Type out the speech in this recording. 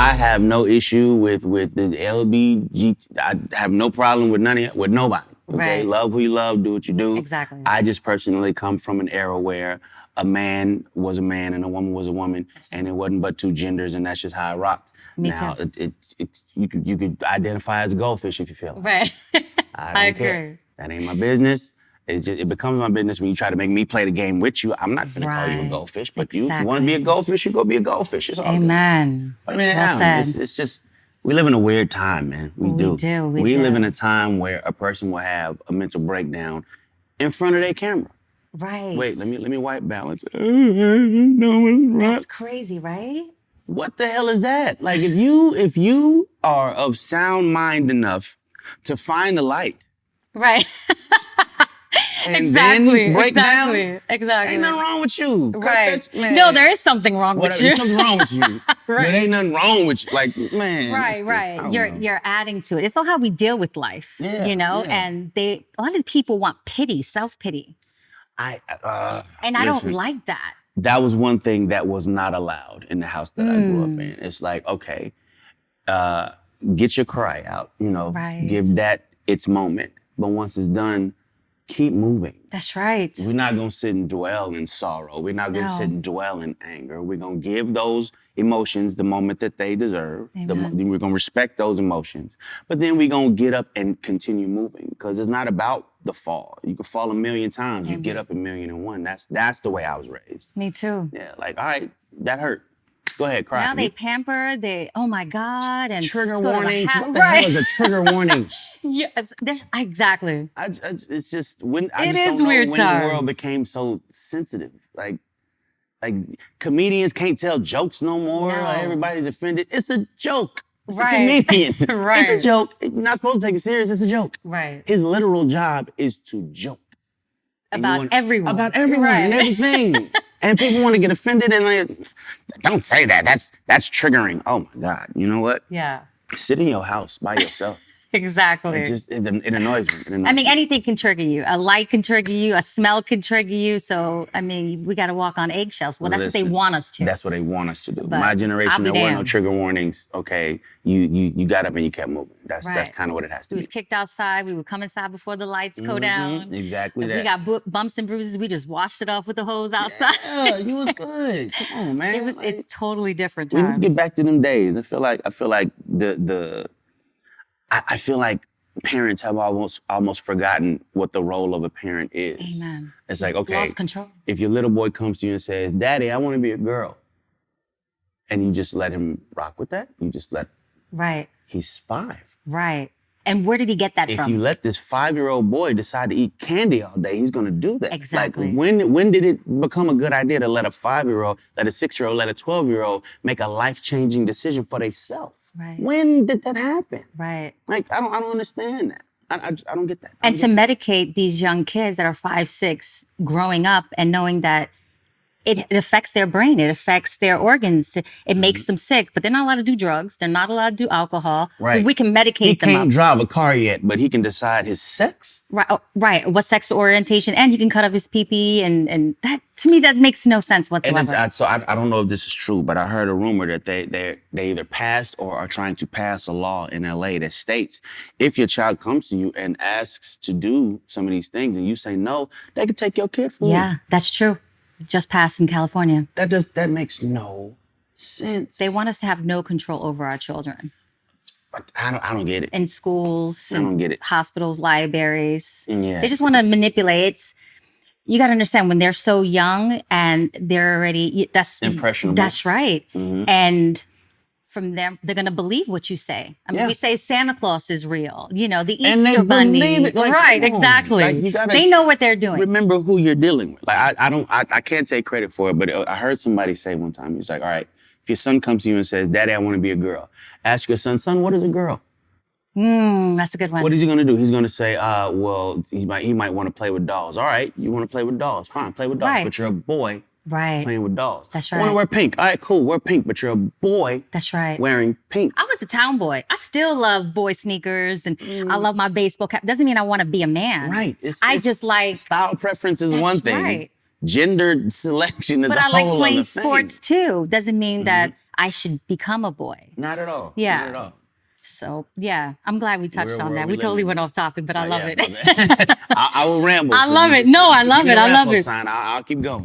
I have no issue with the LBGT. I have no problem with with nobody. Okay, Right. love who you love, do what you do. Exactly. I just personally come from an era where a man was a man and a woman was a woman, and it wasn't but two genders, and that's just how I rocked. Me now, too. you could identify as a goldfish if you feel like. Right. I don't care. That ain't my business. It becomes my business when you try to make me play the game with you. I'm not finna call you a Right. goldfish, but Exactly. you want to be a goldfish, you go be a goldfish. It's all good. Amen. I mean, Well said. it's just, we live in a weird time, man. We do. We live in a time where a person will have a mental breakdown in front of their camera. Right. Wait, let me wipe balance. No, it's right. That's crazy, right? What the hell is that? Like, if you are of sound mind enough to find the light Right. and then break down, Exactly. ain't nothing wrong with you. Right. Man. No, there is something wrong with Whatever, you. there's something wrong with you. Right. There ain't nothing wrong with you. Like, man. Right, it's just, right. I don't know. You're adding to it. It's all how we deal with life. Yeah, You know, yeah. and a lot of people want pity, self-pity. I And I don't listen. like that. That was one thing that was not allowed in the house that I grew up in. It's like, okay, get your cry out, Right. give that its moment. But once it's done, keep moving. That's right. We're not gonna sit and dwell in sorrow. We're not gonna No. sit and dwell in anger. We're gonna give those emotions the moment that they deserve. We're gonna respect those emotions. But then we're gonna get up and continue moving, because it's not about the fall. You can fall 1,000,000 times. You get up 1,000,001. That's the way I was raised. Me too. Yeah, like, all right, that hurt. Go ahead, cry. Now they pamper, oh my God. And Trigger let's go to the warnings. house. What the Right. hell is a trigger warning? Yes, exactly. It's just when I It just is don't know weird when times. the world became so sensitive. Like comedians can't tell jokes no more. No. Like, everybody's offended. It's a joke. It's Right. a comedian. Right. It's a joke. You're not supposed to take it serious. It's a joke. Right. His literal job is to joke. And About everyone. About everyone Right. and everything. And people want to get offended and like, don't say that. That's triggering. Oh my God. You know what? Yeah, Sit in your house by yourself. exactly. It annoys me. I mean, anything can trigger you. A light can trigger you. A smell can trigger you. So, I mean, we got to walk on eggshells. Well, that's what they Listen, want us to. That's what they want us to do. But My I'll generation, be there were no damned. trigger warnings. Okay, you got up and you kept moving. That's Right. kind of what it has to We be. was kicked outside. We would come inside before the lights go down. Exactly If that. we got bumps and bruises, we just washed it off with the hose outside. Yeah, you was good. Come on, man. It's totally different We times. need to get back to them days. I feel like I feel like parents have almost forgotten what the role of a parent is. Amen. It's like, okay, Lost control. if your little boy comes to you and says, "Daddy, I want to be a girl," and you just let him rock with that, Right, he's 5. right. And where did he get that If from? you let this 5-year-old boy decide to eat candy all day, he's gonna do that. Exactly. Like, when did it become a good idea to let a 5-year-old, let a 6-year-old, let a 12-year-old make a life-changing decision for themselves? Right. When did that happen? Right. Like, I don't understand that. I don't get that. And to medicate these young kids that are 5, 6 growing up and knowing that it affects their brain, it affects their organs, it makes them sick, but they're not allowed to do drugs. They're not allowed to do alcohol. Right. We can medicate He them can't up. drive a car yet, but he can decide his sex. Right, right. What sexual orientation, and he can cut off his pee-pee, and that, to me, that makes no sense And whatsoever. I don't know if this is true, but I heard a rumor that they either passed or are trying to pass a law in LA that states if your child comes to you and asks to do some of these things and you say no, they can take your kid from you. Yeah, that's true. Just passed in California. That makes no sense. They want us to have no control over our children. I don't get it. In schools, I don't get it. hospitals, libraries. Yeah. They just want to manipulate. You got to understand, when they're so young and they're already, that's Impressionable. That's right. And from them, they're going to believe what you say. I mean, Yeah. we say Santa Claus is real, the And they Easter Bunny. believe it. Like, right, come on. exactly. Like, you gotta they know what they're doing. Remember who you're dealing with. Like, I can't take credit for it, but I heard somebody say one time, he's like, all right, if your son comes to you and says, "Daddy, I want to be a girl," ask your son, "Son, what is a girl?" That's a good one. What is he going to do? He's going to say, well, he might want to play with dolls. All right, you want to play with dolls. Fine, play with dolls. Right. But you're a boy Right. playing with dolls. That's I want right. to wear pink. All right, cool, wear pink. But you're a boy That's right. wearing pink. I was a town boy. I still love boy sneakers and I love my baseball cap. Doesn't mean I want to be a man. Right. I just like, style preference is That's one thing. right. Gender selection is but a I like whole playing other sports thing. too. Doesn't mean that I should become a boy. Not at all. Yeah. Not at all. So yeah, I'm glad we touched Real on world that. we We totally live in. went off topic, but I love Yeah, it. I will ramble. I so love you it. just- No, I give love me it. the I love wrap-up it. sign. I'll keep going.